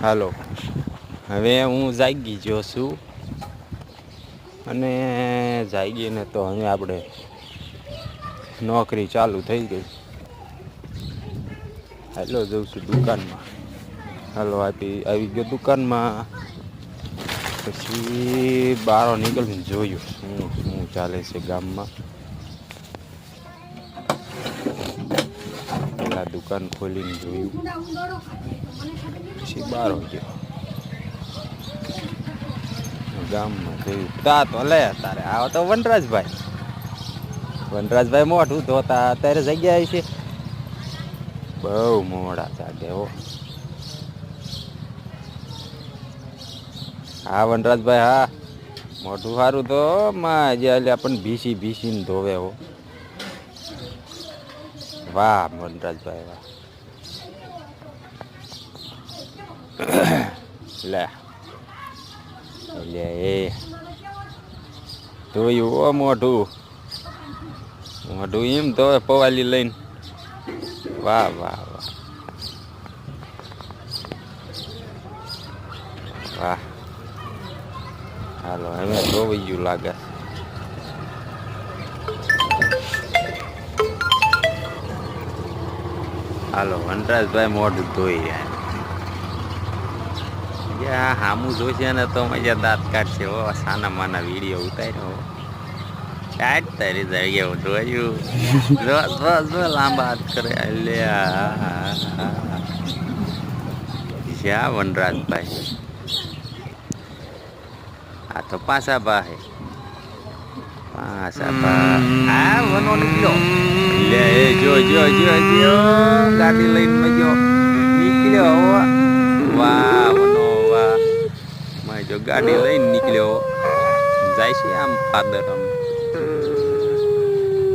હાલો, હવે હું જાગી ગયો છું અને જાગીને તો હવે આપણે નોકરી ચાલુ થઈ ગઈ. હાલો જઉં છું દુકાનમાં. હાલો આવી ગયો દુકાનમાં. પછી બહાર નીકળીને જોયું શું ચાલે છે ગામમાં. પેલા દુકાન ખોલીને જોયું, પછી બહાર ગયો ગામમાં જોયું. તો લે તારે આવો તો વનરાજભાઈ મોઢું ધોતા અત્યારે જગ્યા છે. બહુ મોડા જાગે હો. હા વનરાજભાઈ, હા મોઢું સારું તો માં જે આપણને ભીસીને ધોવે હો. વાહ વનરાજભાઈ વાહ. લે એ ધોયું હો મોઢું એમ ધોવે પવાલી લઈને. વાહ વાહ વાહ વાહ. હાલો હવે ધોવાઈ ગયું લાગે. હાલો વનરાજભાઈ મોઢું ધોઈ રહ્યા. હામું જોશે ને તો મજા દાંત કાઢશે હો. સાના માના વિડીયો ઉતાર્યો કાઢ તારી જગ્યા જોયું. લાંબા હાથ કરે જ્યાં વનરાજભાઈ. આ તો પાછા ભાઈ હા વનો નીકળ્યો. લે જો ગાડી લઈને ગયો નીકળ્યો. વાહ વનો વાહ. જો ગાડી લઈને નીકળ્યો જાય છે આમ ફાદર આમ.